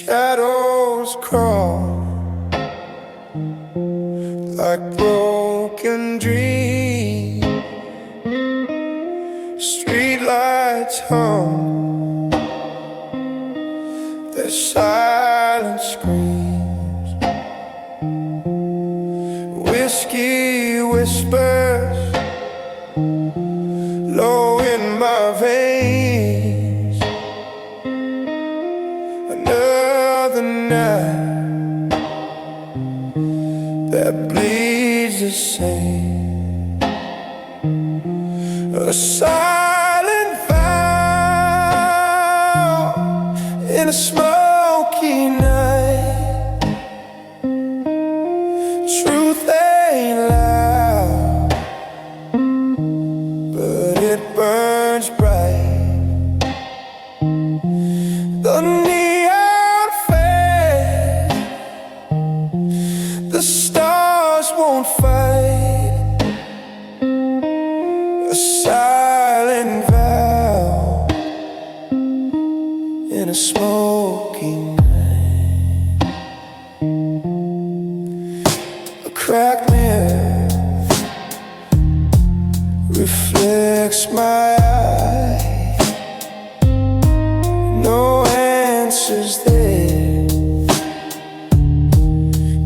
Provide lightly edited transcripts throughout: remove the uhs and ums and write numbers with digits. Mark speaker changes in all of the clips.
Speaker 1: Shadows crawl like broken dreams. Streetlights hum, their silent screams. Whiskey whispers low in my veins. Another night that bleeds the same. A silent vow in a smoky night. Truth ain't loud, but it burns bright. The neon fade, the stars won't fight. A silent vow in a smoky night. A cracked mirror reflects my eye. No answers there,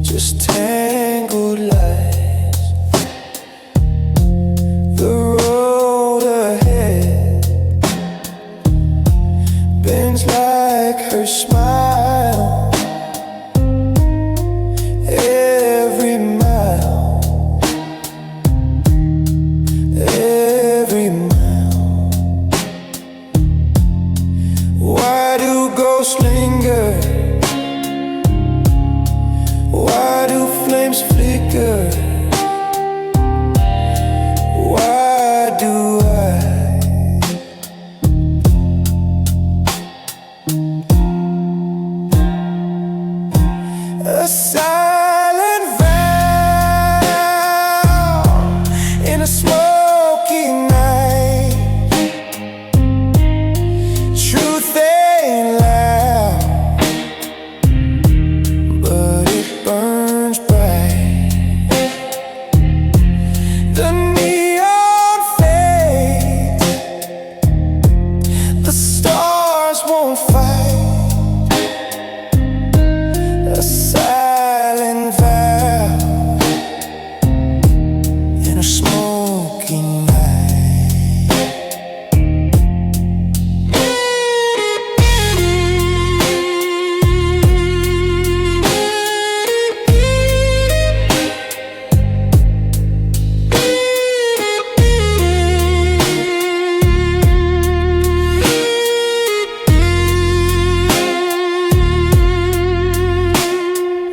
Speaker 1: just tangled lies. The road ahead bends like her smile. Every mile, every mile. Why do ghosts linger? Why do flames flicker? Why do I? A silent vow in a smoky night. Truth ain't loud, but it burns bright. The neon fades, the stars won't fight. A silent vow in a smoky night.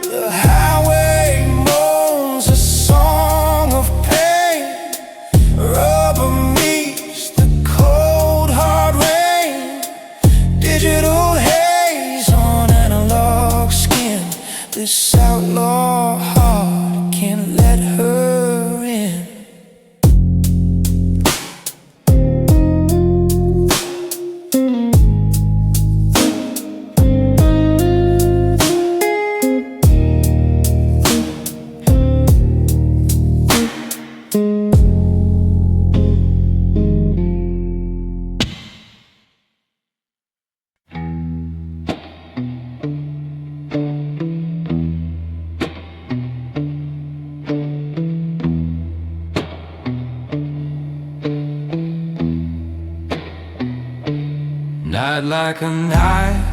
Speaker 1: The highway moans a song of pain. Rubber meets the cold hard rain. Digital haze on analog skin. This outlaw heart can't let her in. Night like a knife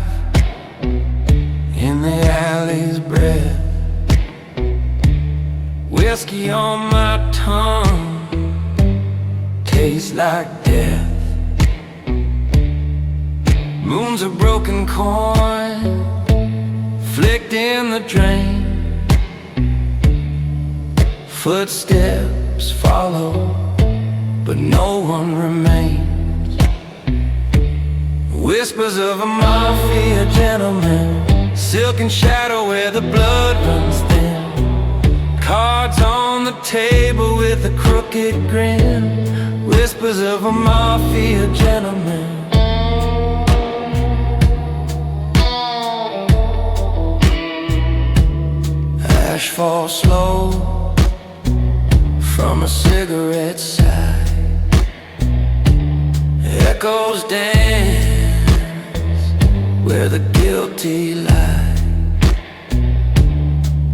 Speaker 1: in the alley's bread. Whiskey on my tongue tastes like death. Moon's a broken coin flicked in the drain. Footsteps follow, but no one remains. Whispers of a mafia gentleman, silken shadow where the blood runs thin. Cards on the table with a crooked grin. Whispers of a mafia gentleman. Ash falls slow from a cigarette side. Echoes dance where the guilty lie.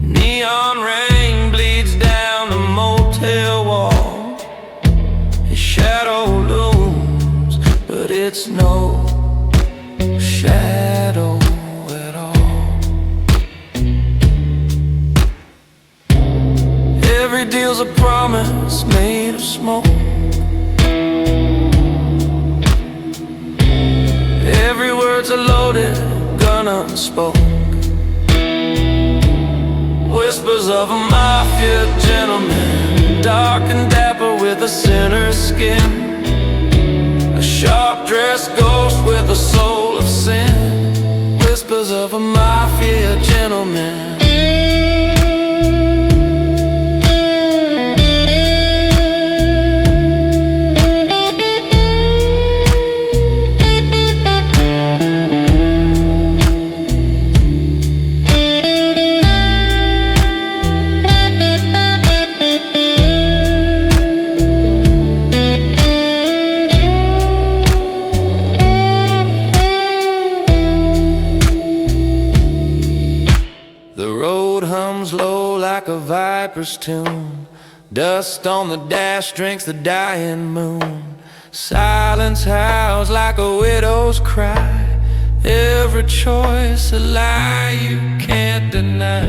Speaker 1: Neon rain bleeds down the motel wall. His shadow looms, but it's no shadow at all. Every deal's a promise made of smoke. Every word's a loaded gun unspoke. Whispers of a mafia gentleman, dark and dapper with a sinner's skin. A sharp-dressed ghost with a soul of sin. Whispers of a mafia gentleman. A viper's tune, dust on the dash drinks the dying moon. Silence howls like a widow's cry. Every choice a lie you can't deny.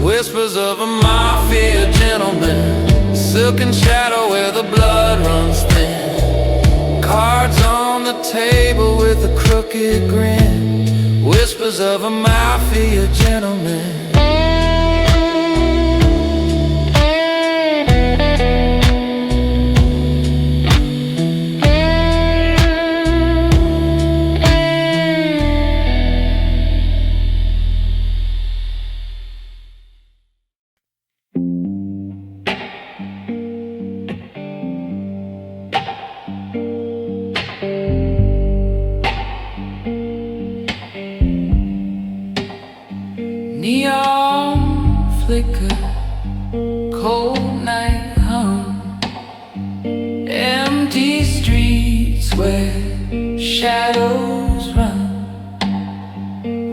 Speaker 1: Whispers of a mafia gentleman, silken shadow where the blood runs thin. Cards on the table with a crooked grin. Whispers of a mafia gentleman. Neon flicker, cold night hum. Empty streets where shadows run.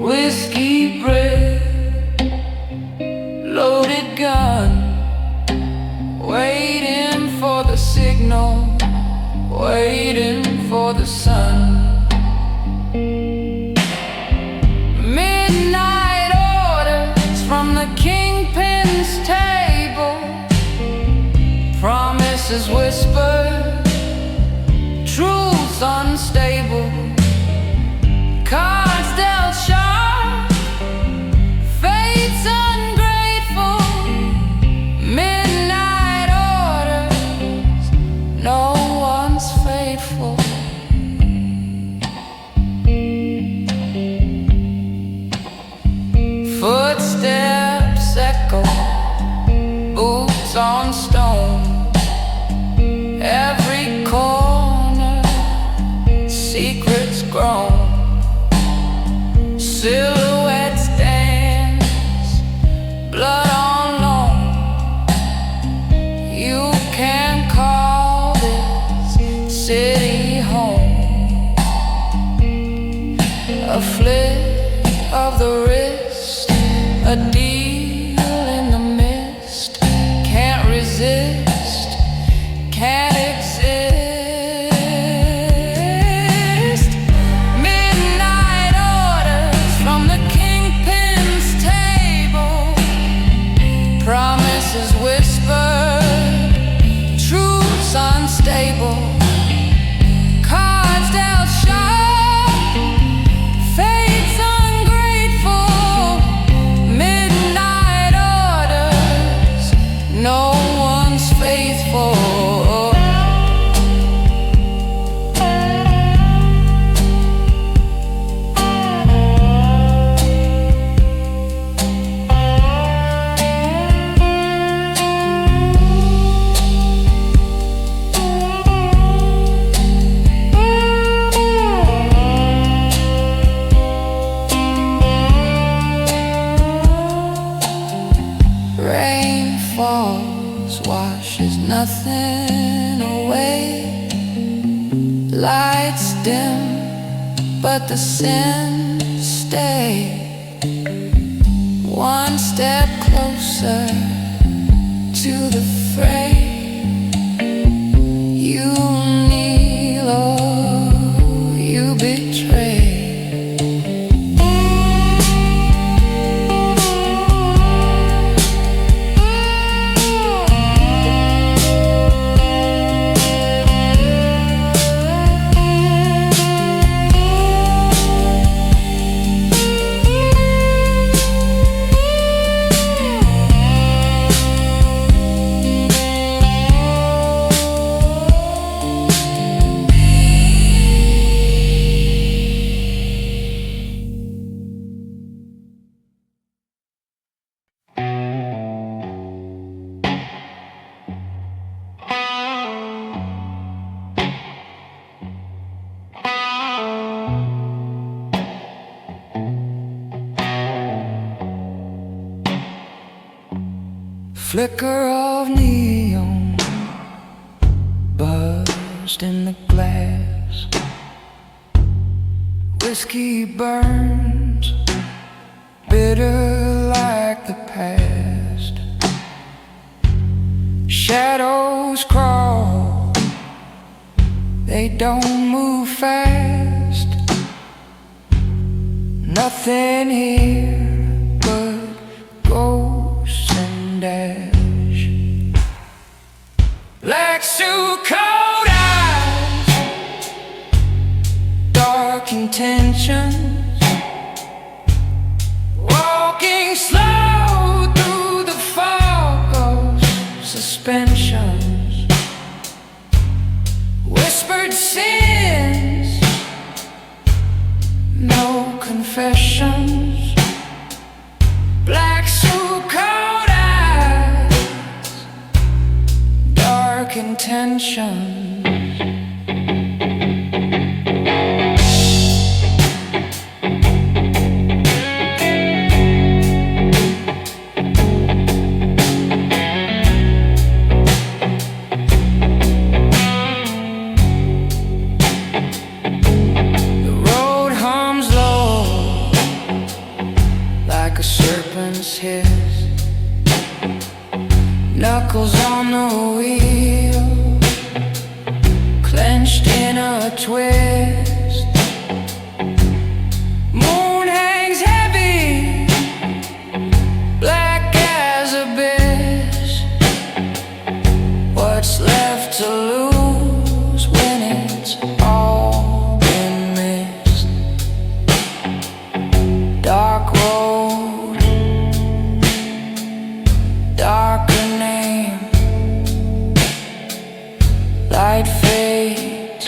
Speaker 1: Whiskey breath, loaded gun. Waiting for the signal, waiting for the sun. From the Kingpin's table, promises whispered, truths unstable. Cards dealt sharp, fate's ungrateful. Midnight orders, no one's faithful. Footsteps echo, boots on stone. Every corner, secrets grown. Silhouettes dance, blood on loan. You can call this city home. A flick of the wrist, a deal in the mist. Can't resist, can't exist. Midnight orders from the lights dim, but the sins stay. One step closer to the fray. You kneel or you betray. Flicker of neon buzzed in the glass. Whiskey burns bitter like the past. Shadows crawl, they don't move fast. Nothing here but ghosts and ash. Black suit, cold eyes, dark intentions, walking slow through the fog of suspensions. Whispered sins, no confessions. Black suit, cold eyes, dark intentions. Knuckles on the wheel, clenched in a twist. Moon hangs heavy, black as abyss. What's left to lose when it's all been missed? Dark road, darker name, light fades,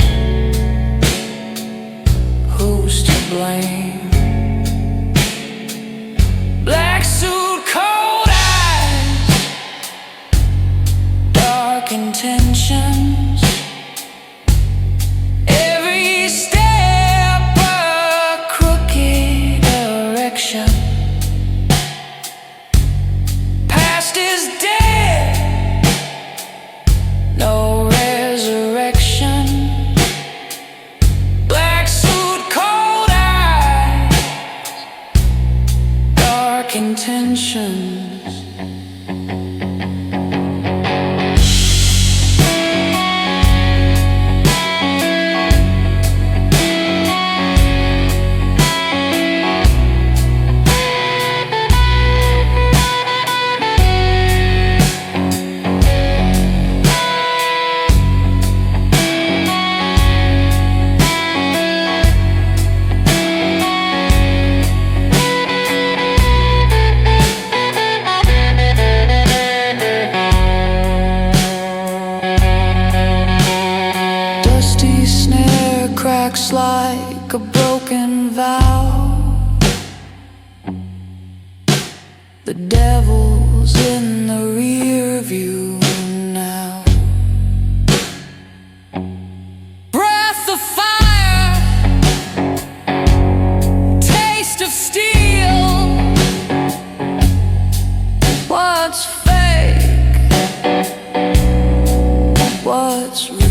Speaker 1: who's to blame? Black suit, cold eyes, dark intentions. Every step a crooked direction. Past is dead, no resurrection. Black suit, cold eyes, dark intentions. Dusty snare cracks like a broken vow. The devil's in the rear view now. Breath of fire, taste of steel. What's fake? What's real?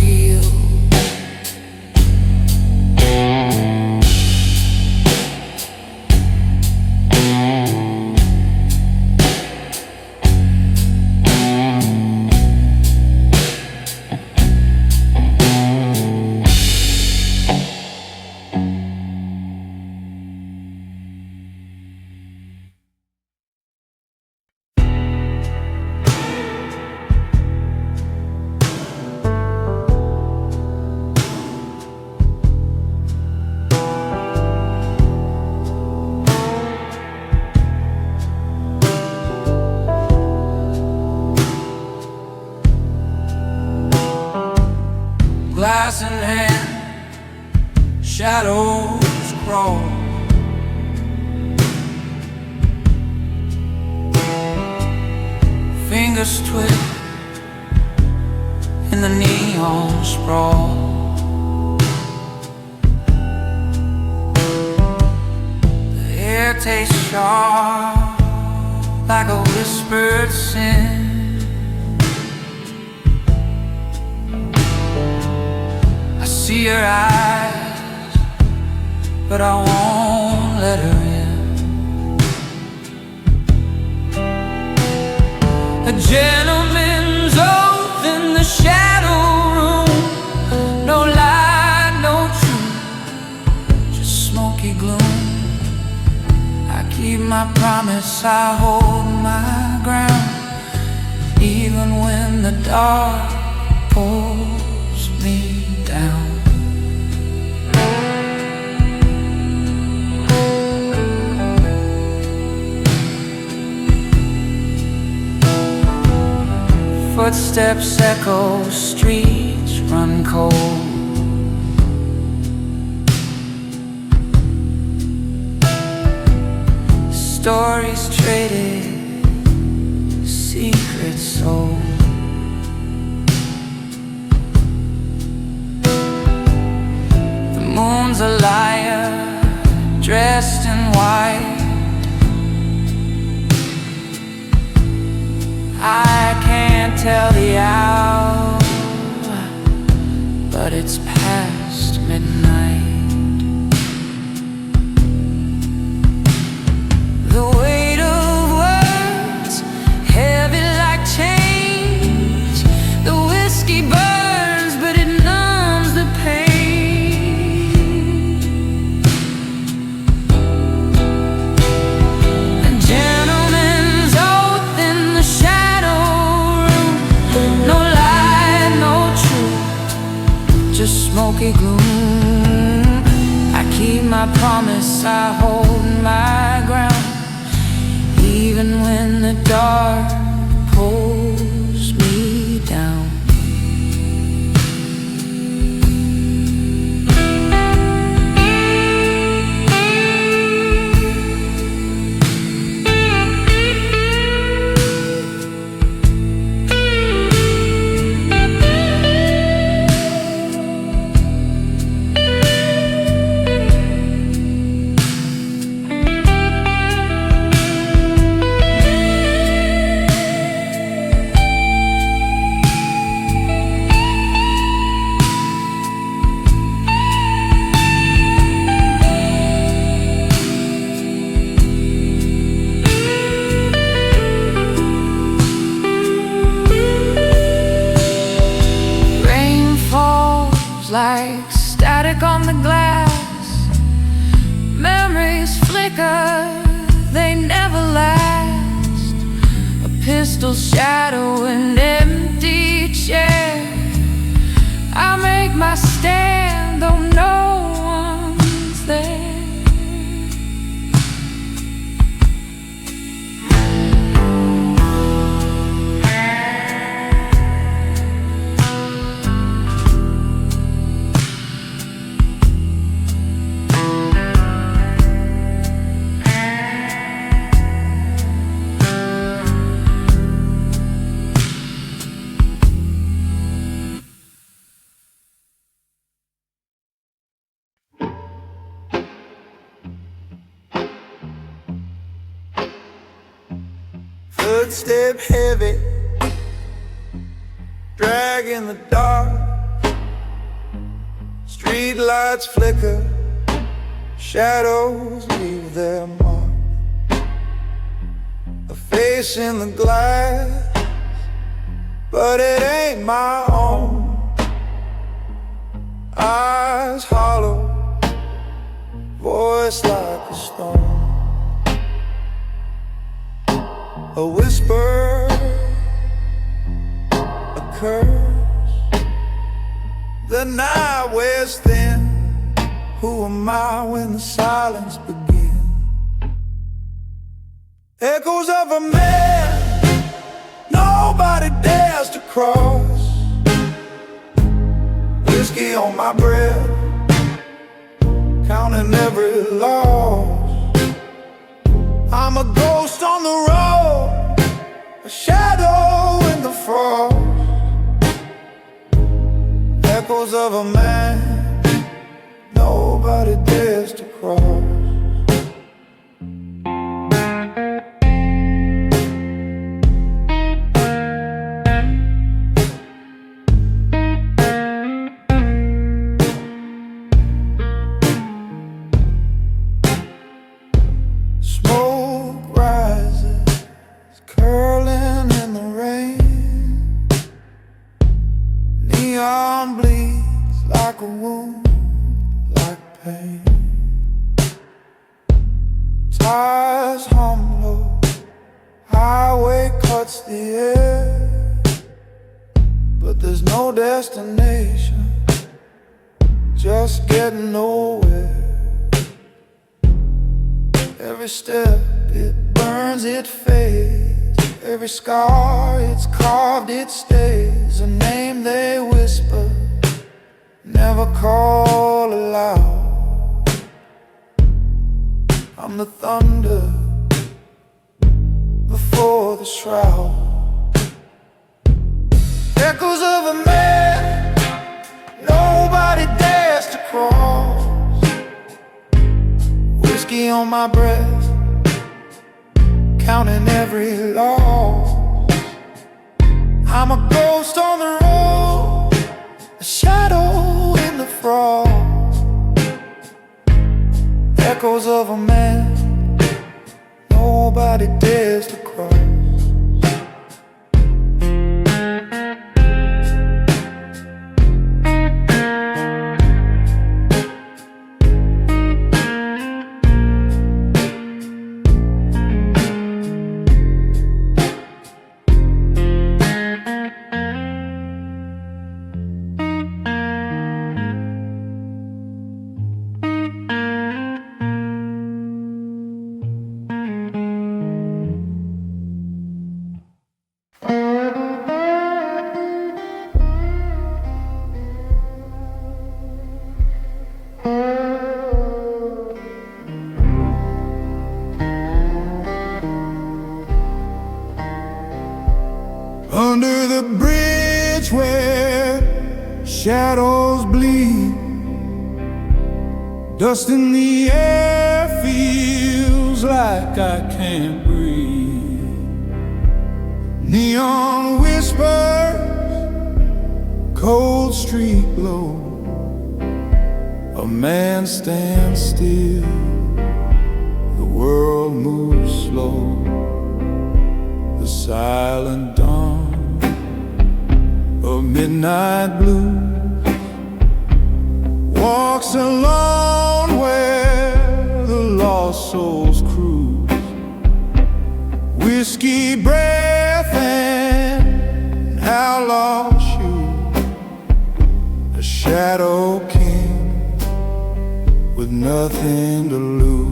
Speaker 1: glass in hand, shadows crawl. Fingers twist in the neon sprawl. The air tastes sharp like a whispered sin. I see her eyes, but I won't let her in. A gentleman's oath in the shadow room. No lie, no truth, just smoky gloom. I keep my promise, I hold my ground, even when the dark pulls me down. Footsteps echo, streets run cold. Stories traded, secrets sold. The moon's a liar, dressed in white. I can't tell the hour, but it's past midnight. The weight of words, heavy like chains. The whiskey burns, but it numbs the pain. A gentleman's oath in the shadow. No lie, no truth, just smoky gloom. I keep my promise, I hold my ground, even when the dark pulls me down. Like static on the glass, memories flicker, they never last. A pistol shadow, an empty chair. I make my stand, though no one's there. Footstep heavy, drag in the dark. Street lights flicker, shadows leave their mark. A face in the glass, but it ain't my own. Eyes hollow, voice like a stone. A whisper, a curse. The night wears thin. Who am I when the silence begins? Echoes of a man nobody dares to cross. whiskey on my breath, counting every loss. I'm a ghost on the road, a shadow in the frost, echoes of a man nobody dares to cross. Bleeds like a wound, like pain. Tires hum low, highway cuts the air, but there's no destination, just getting nowhere. Every step it burns, it fades. Every scar it's carved, it stays. A name they whisper, never call aloud. I'm the thunder before the shroud. Echoes of a man nobody dares to cross. Whiskey on my breath, counting every loss. I'm a ghost on the road, a shadow in the frost, echoes of a man nobody dares to cross. Under the bridge where shadows bleed, dust in the air feels like I can't breathe. Neon whispers, cold street glow. A man stands still, the world moves slow. The silent dawn of midnight blue walks alone where the lost souls cruise. Whiskey breath and outlaw shoes, a shadow king with nothing to lose.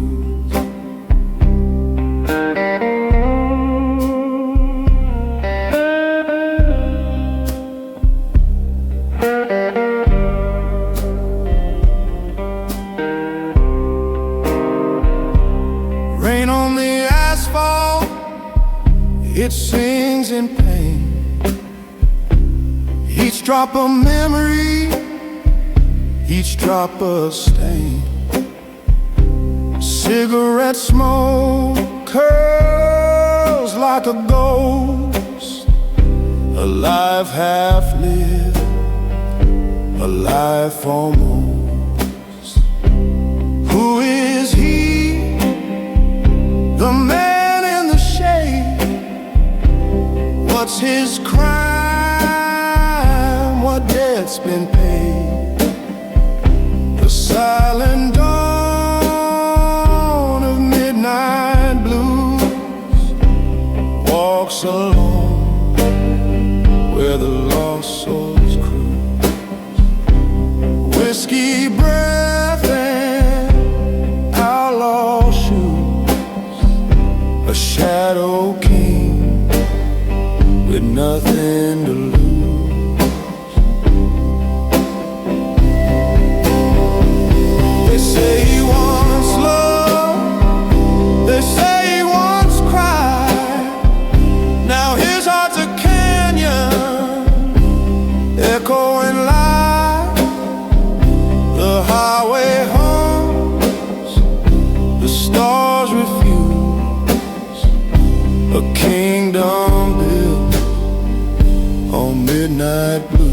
Speaker 1: It sings in pain. Each drop a memory, each drop a stain. Cigarette smoke curls like a ghost, alive, half lived, alive almost. Who is he? The man in the shade. What's his crime? What debt's been paid? The silent dawn of midnight blues walks alone where the lost souls cruise. Whiskey breath and outlaw shoes, a shadow king with nothing to lose.
Speaker 2: midnight blue.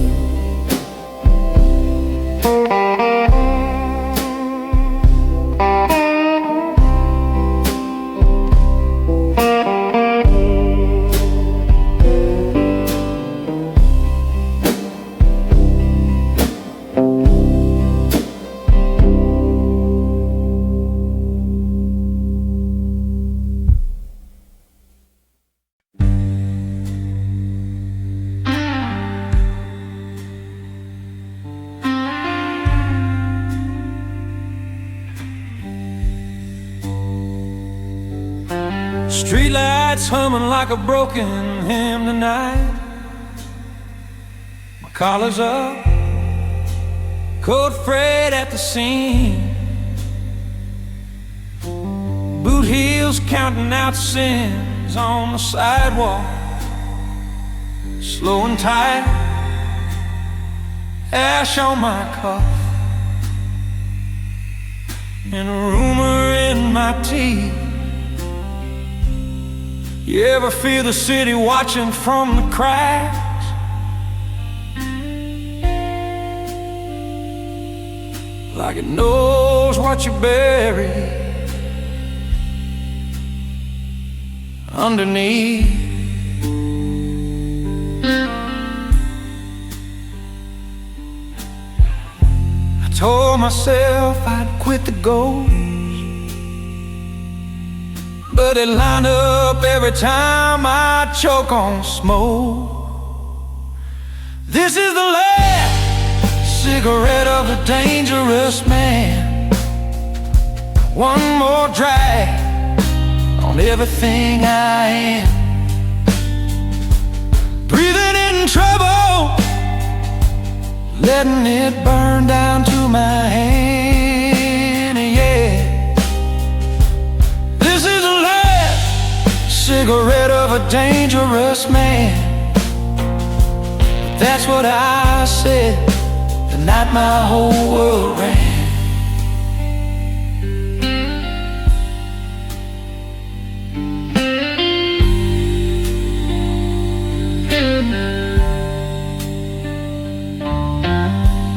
Speaker 1: Streetlights humming like a broken hymn tonight. My collar's up, coat frayed at the seam. Boot heels counting out sins on the sidewalk. Slow and tight, ash on my cuff, and a rumor in my teeth. You ever feel the city watching from the cracks? Like it knows what you bury underneath. I told myself I'd quit the ghost, but it lined up every time I choke on smoke. This is the last cigarette of a dangerous man. One more drag on everything I am. Breathing in trouble, letting it burn down to my hand, yeah. This is the last cigarette of a dangerous man. That's what I said the night my whole world ran.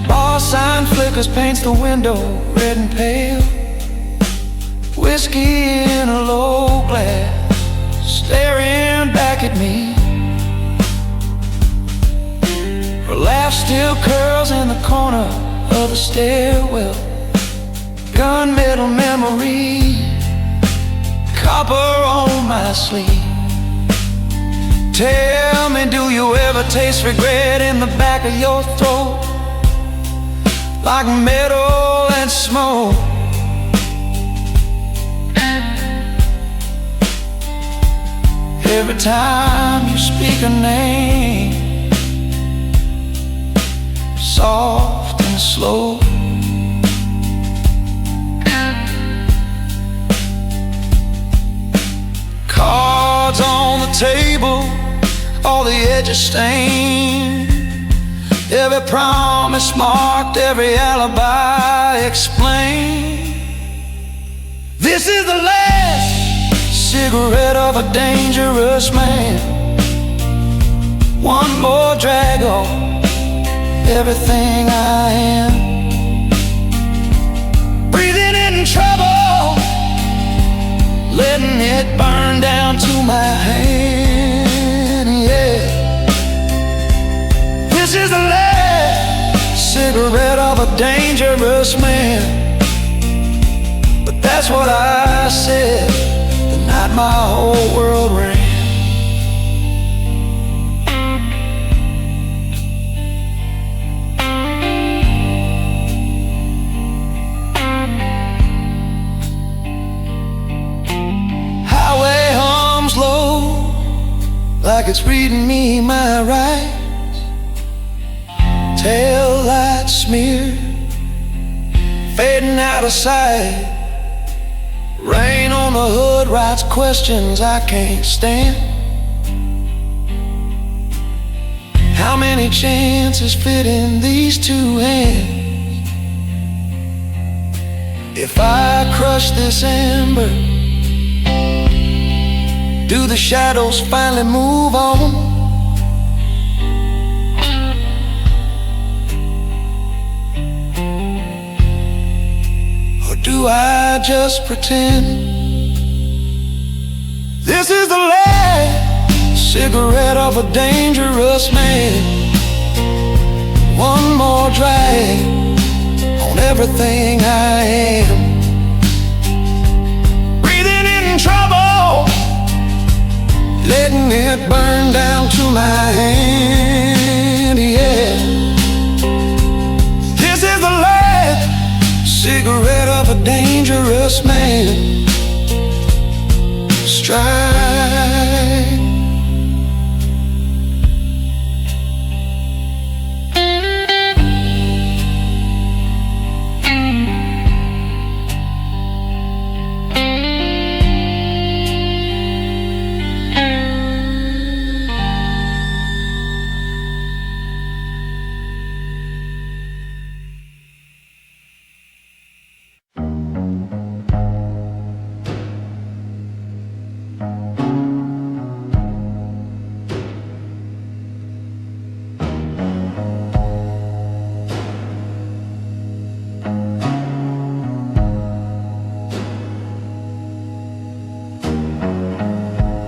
Speaker 1: Bar sign flickers, paints the window red and pale. Whiskey in a low glass, staring back at me. Her laugh still curls in the corner of the stairwell. Gunmetal memory, copper on my sleeve. Tell me, do you ever taste regret in the back of your throat? Like metal and smoke. Every time you speak a name, soft and slow. Cards on the table, all the edges stained. Every promise marked, every alibi explained. This is the last cigarette of a dangerous man. One more drag on everything I am. Breathing in trouble, letting it burn down to my hand, yeah. This is the last cigarette of a dangerous man. But that's what I said the night my whole world ran. Highway hums low, like it's reading me my rights. Tail lights smeared, fading out of sight. Rain on the hood writes questions I can't stand. How many chances fit in these two hands? If I crush this ember, do the shadows finally move on? do I just pretend? This is the last cigarette of a dangerous man. One more drag on everything I am. Breathing in trouble, letting it burn down to my hand, yeah. This is the last cigarette of a dangerous man. Strike.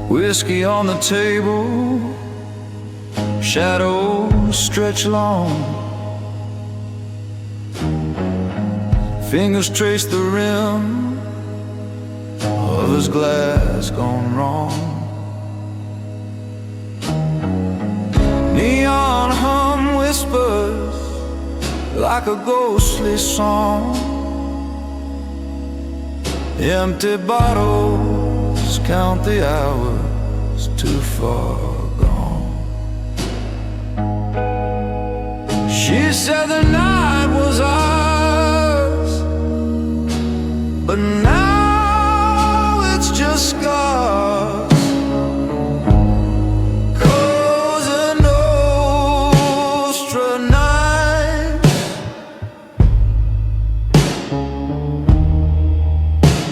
Speaker 2: Whiskey on the table, shadows stretch long. Fingers trace the rim of his glass gone wrong. Neon hum whispers like a ghostly song. Empty bottles count the hours too far gone. She said the night was ours, but now it's just scars. Cosa Nostra night,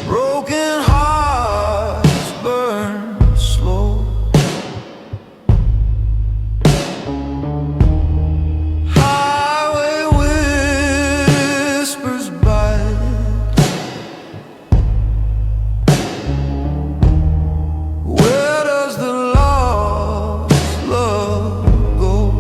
Speaker 2: broken hearts burn slow. Highway whispers bite. Where does the lost love go?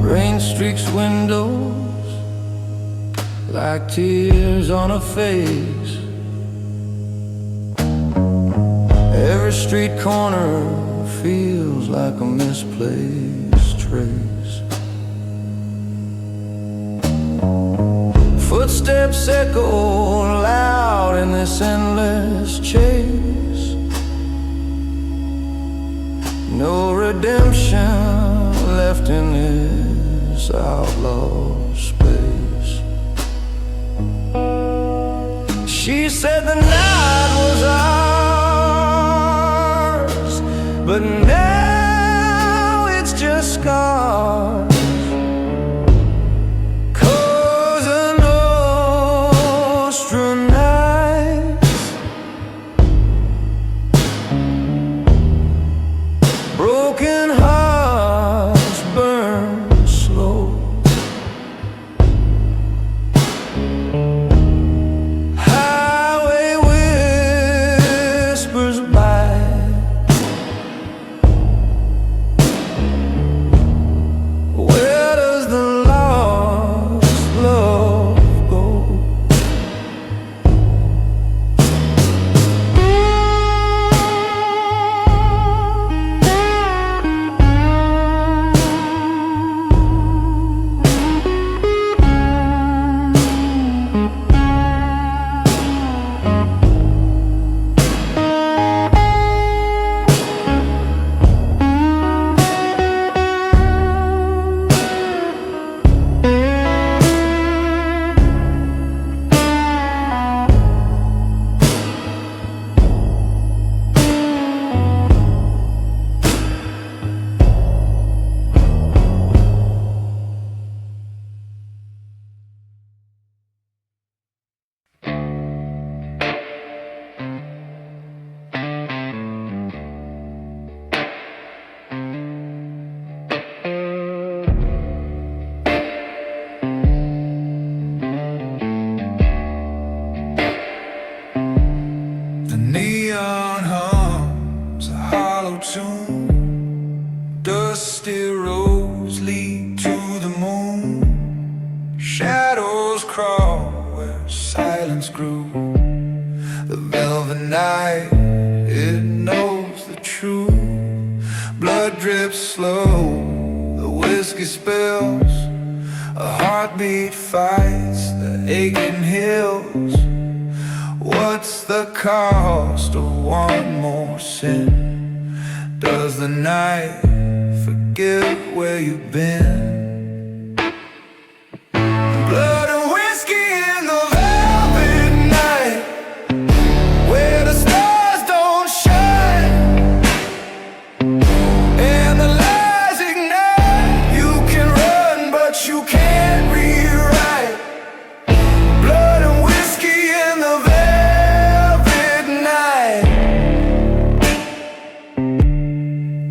Speaker 2: Rain streaks windows like tears on a face. Every street corner feels like a misplaced trace. Footsteps echo loud in this endless chase. No redemption left in this outlaw space. She said the night was ours, but now it's just scars. Cosa Nostra nights, broken hearts burn slow. Highway whispers bite. neon hums a hollow tune. Dusty roads lead to the moon. Shadows crawl where silence grew. The velvet night, it knows the truth. Blood drips slow, the whiskey spills. A heartbeat fights the aching hills. What's the cost of one more sin? Does the night forget where you've been? Blood and whiskey in the velvet night, where the stars don't shine and the lies ignite. You can run but you can't rewrite. Blood and whiskey in the velvet night.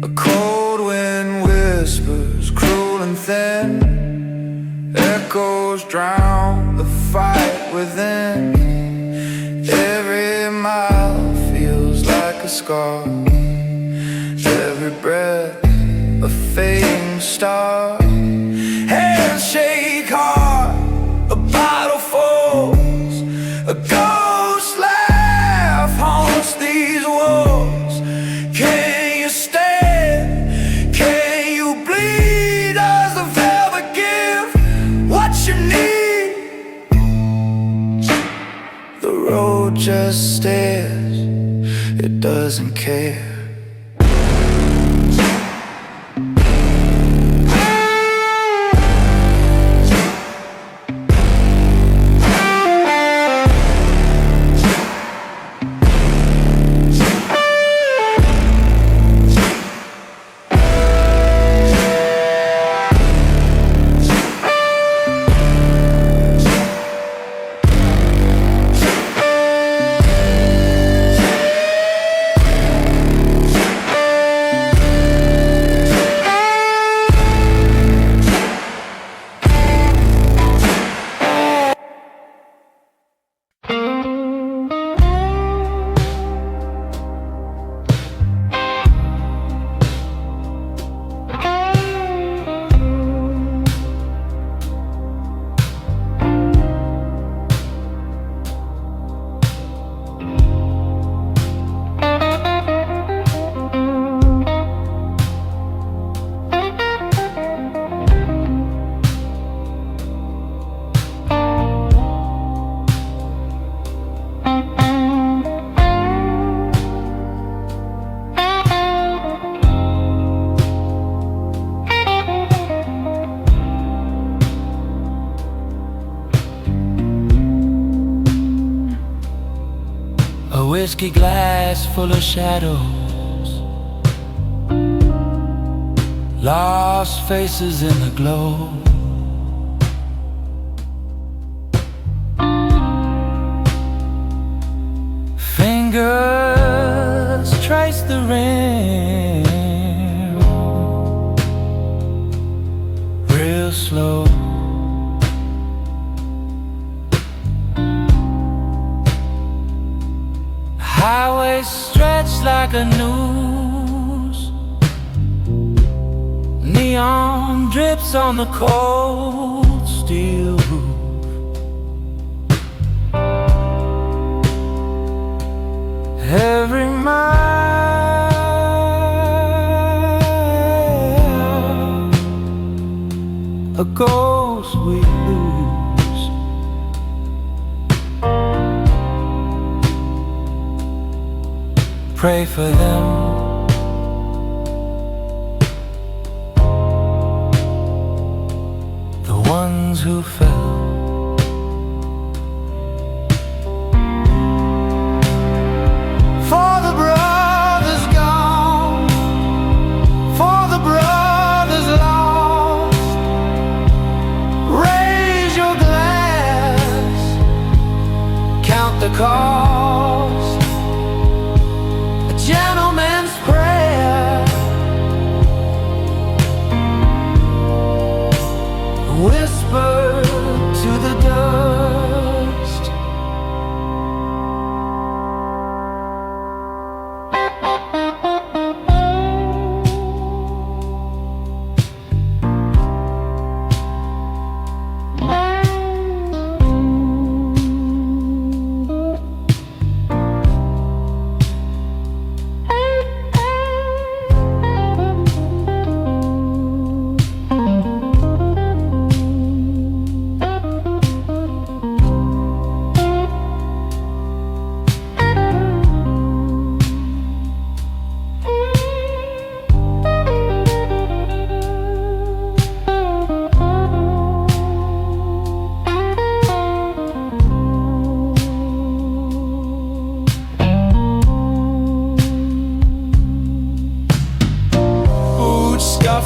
Speaker 2: A cold wind whispers cruel and thin. Echoes drown the fight within. Every mile feels like a scar. Every breath a fading star. Hands shake hard, a bottle falls. A ghost laugh haunts these walls. Can you stand? Can you bleed? Does the velvet give what you need? The road just stares, it doesn't care.
Speaker 1: A whiskey glass full of shadows, lost faces in the glow. Fingers trace the rim, real slow. Highway stretched like a noose. Neon drips on the cold steel roof. Every mile a ghost we lose. Pray for them. The ones who fell. For the brothers gone, for the brothers lost, raise your glass, count the cost. A gentleman's prayer, whispers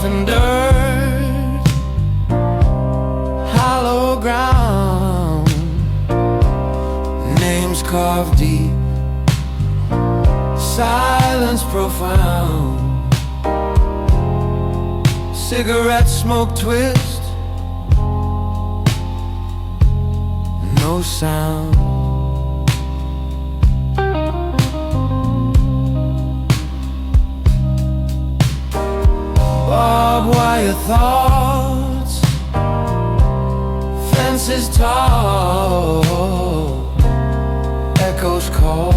Speaker 1: and dirt, hollow ground, names carved deep, silence profound, cigarette smoke twist, no sound. Barbed wire thoughts, fences tall, echoes call,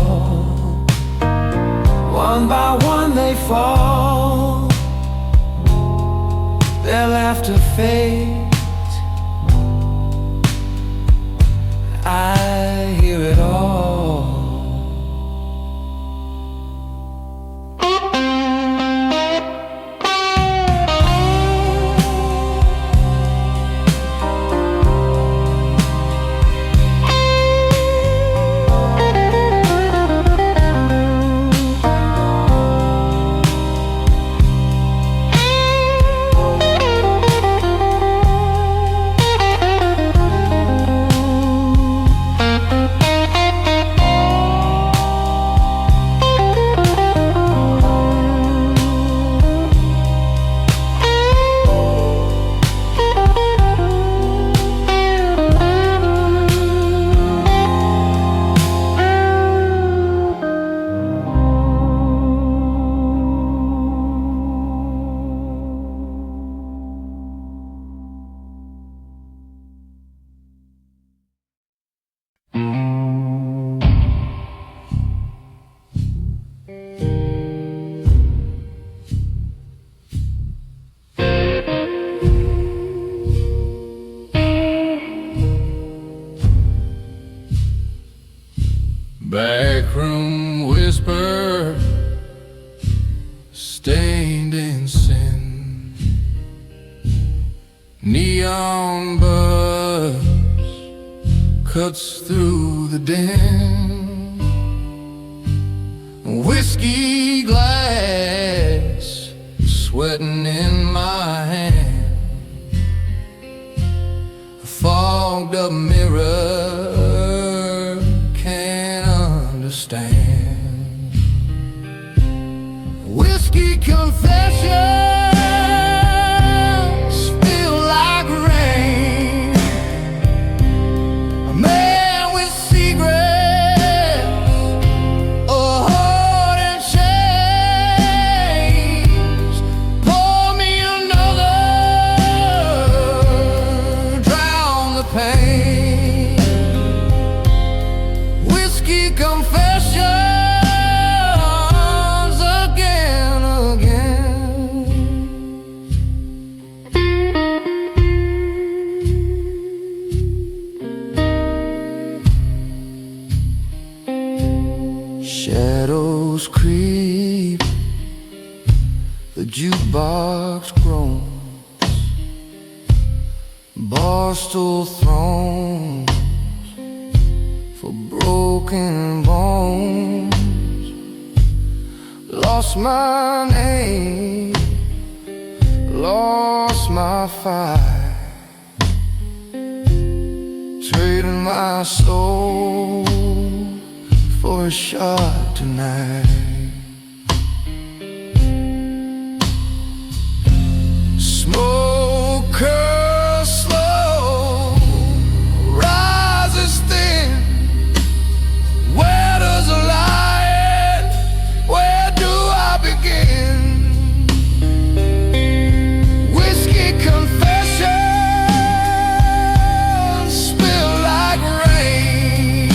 Speaker 1: one by one they fall, their laughter fades, I hear it all. Backroom whisper, stained in sin, neon buzz cuts through the din, whiskey glass sweating in my hand, a fogged up mirror understand. Whiskey confessions feel like rain, a man with secrets, a heart and chains. Pour me another, drown the pain. Whiskey confessions again, again. Shadows creep, the jukebox groans, barstool thrones for broken bones. Lost my name, lost my fight, trading my soul for a shot tonight. Smoke curls slow, rises thin. Where does the lie end? Where do I begin? Whiskey confessions spill like rain,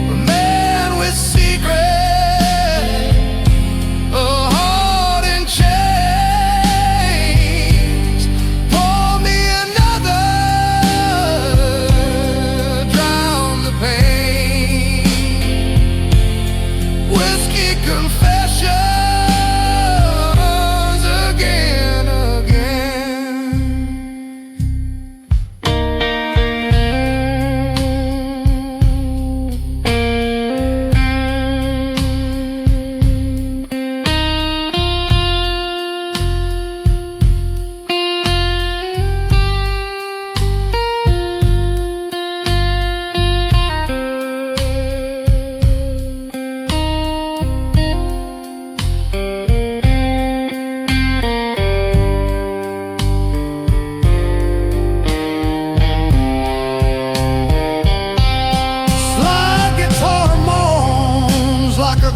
Speaker 1: a man with secrets, a heart in chains. Pour me another, drown the pain. Whiskey confessions again, again.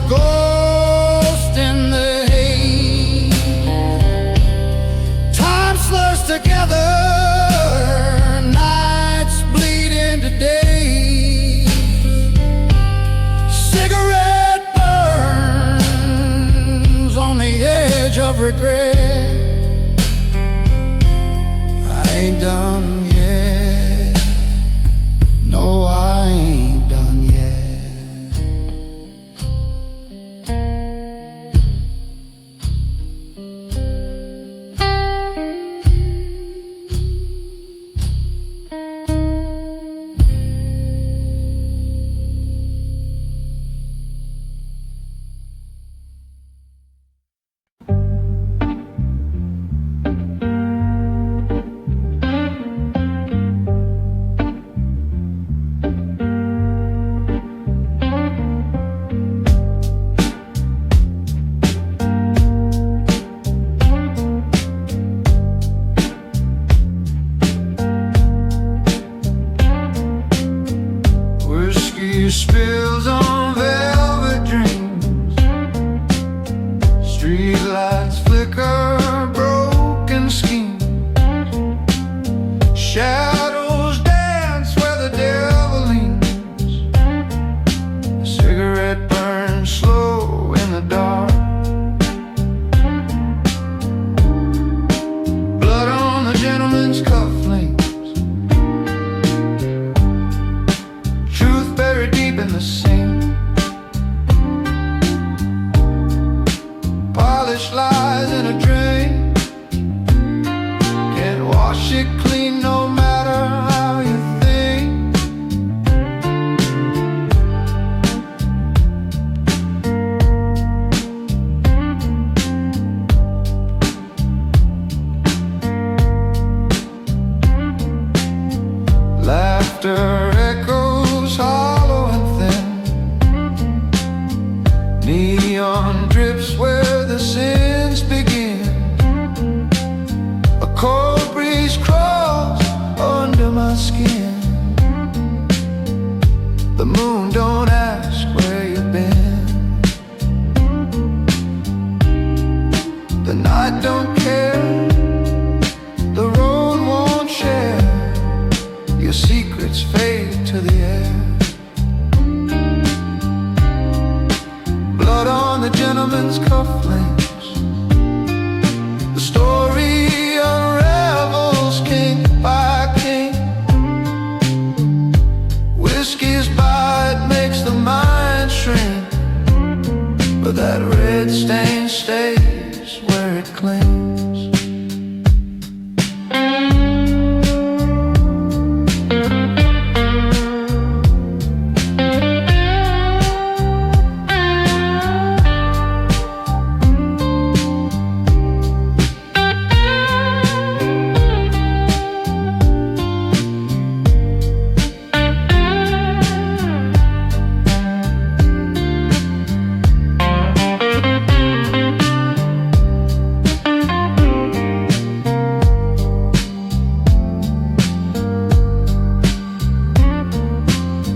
Speaker 2: ghost in the haze. Time slurs together, nights bleed into days. Cigarette burns on the edge of regret. I ain't done yet. No, I ain't done yet. Spills on velvet dreams. Streetlights flicker, broken schemes. Shadows dance where the devil leans. A cigarette burns slow in the dark. Blood on the gentleman's cufflinks. In the sink, polished lies in a drain. Can't wash it clean no matter how you think. Laughter echoes hollow and thin. Neon drips where the sins begin. A cold breeze crawls under my skin. The moon don't ask where you've been. The night don't care. The road won't share. Your secrets fade to the air. Blood on the gentleman's cufflinks. The story unravels king by king. Whiskey's bite makes the mind shrink, but that red stain stays where it clings.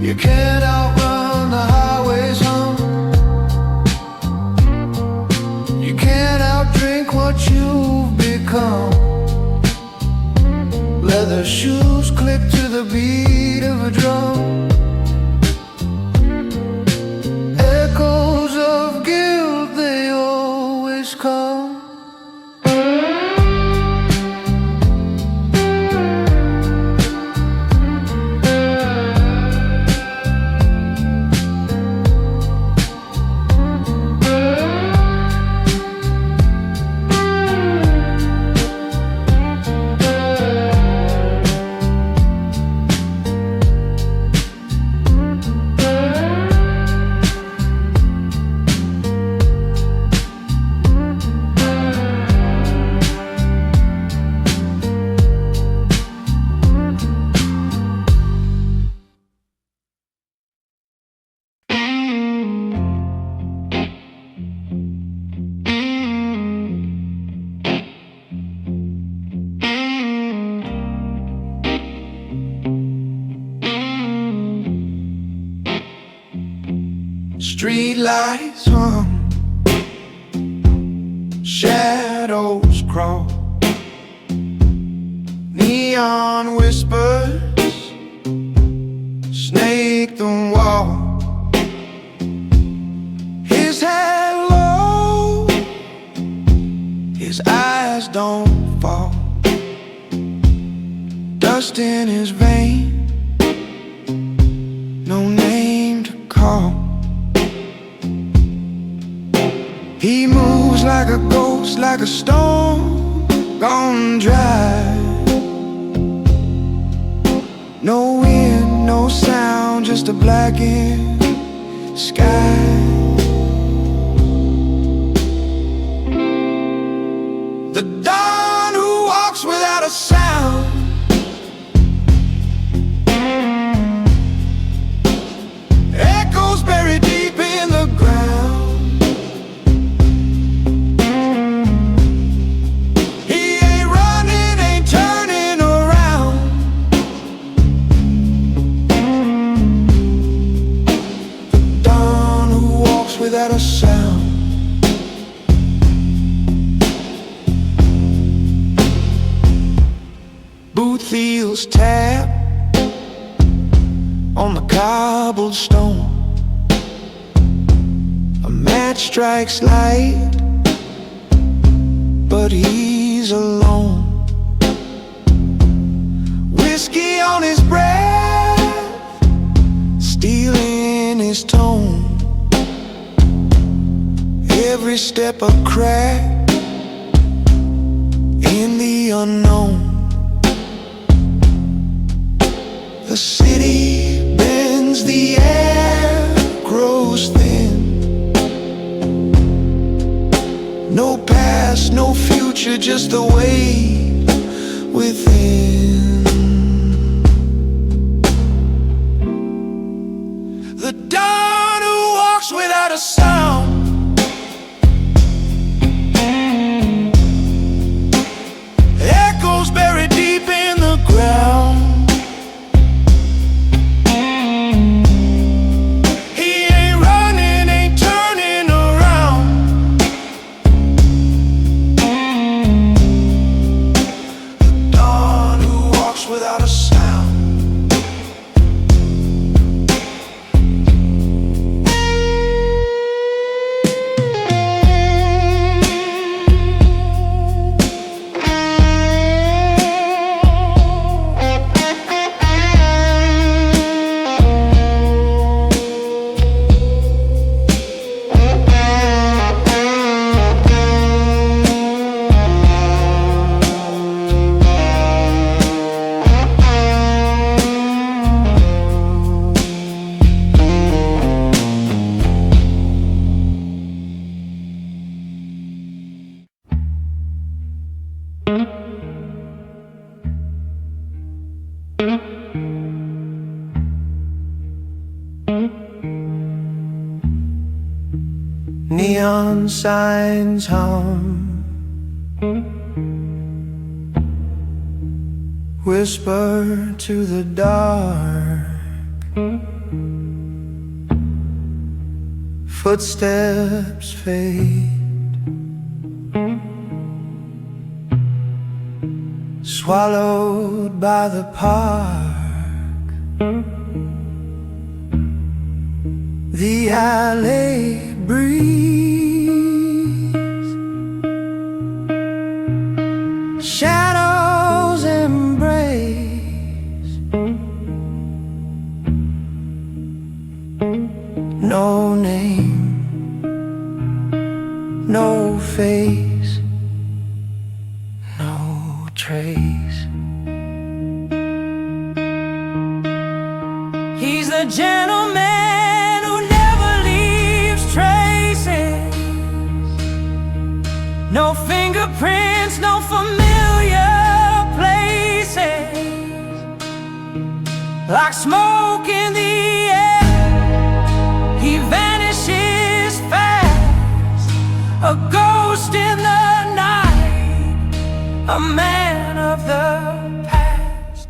Speaker 2: You can't outrun the highway's hum. You can't outdrink what you've become. Leather shoes click to the beat of a drum. Echoes of guilt, they always come. Streetlights hum, shadows crawl, neon whispers snake the wall. His head low, his eyes don't fall, dust in his vein, no name to call. He moves like a ghost, like a stone gone dry. No wind, no sound, just a blackened sky. The dawn who walks without a sound, echoes buried deep in the ground. He ain't running, ain't turning around. The dawn who walks without a sound. Boot heels tap on the cobbled stone. A match strikes light, but he's alone. Whiskey on his breath, steel in his tone. Every step a crack in the unknown. The city bends, the air grows thin. No past, no future, just the way within. The dawn who walks without a sound, echoes buried deep in the ground. Neon signs hum, whisper to the dark. Footsteps fade, swallowed by the park. The alley breeze, shadows embrace. No name, no face, no trace. He's the gentleman who never leaves traces. No fingerprints, no familiar places. Like smoke in the air, he vanishes fast. A ghost in the night, a man of the past.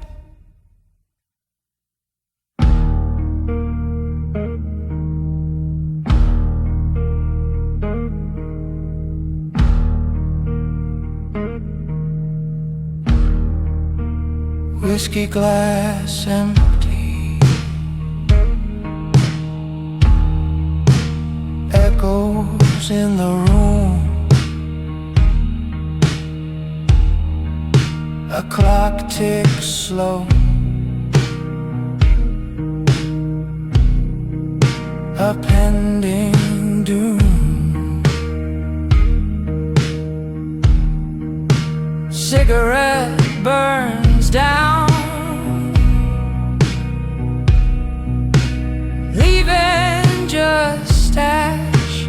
Speaker 2: whiskey glass empty, echoes in the room. A clock ticks slow, a pending doom. Cigarette burns down, leaving just ash.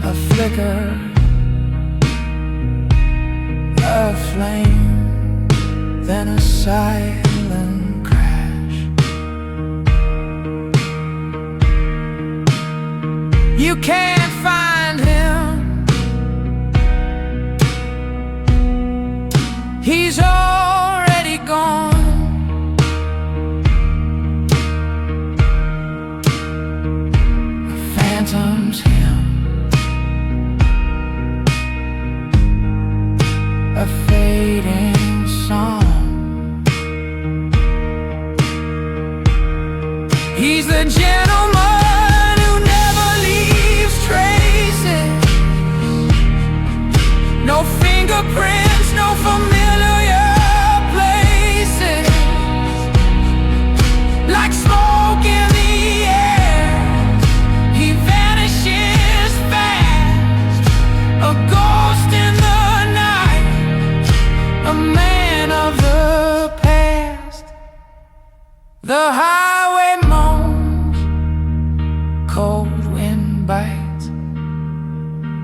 Speaker 2: A flicker, a flame, then a silent crash. You can't find him, he's already gone. The phantom's him, a fading song. He's the gentleman who never leaves traces. No fingerprints, no familiar places. Like smoke in the air, he vanishes fast. A ghost in the night, a man of the past. The highway moans, cold wind bites,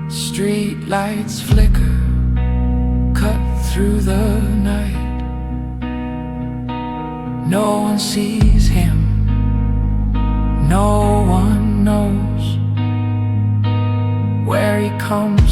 Speaker 2: street lights flicker, cut through the night. No one sees him, no one knows where he comes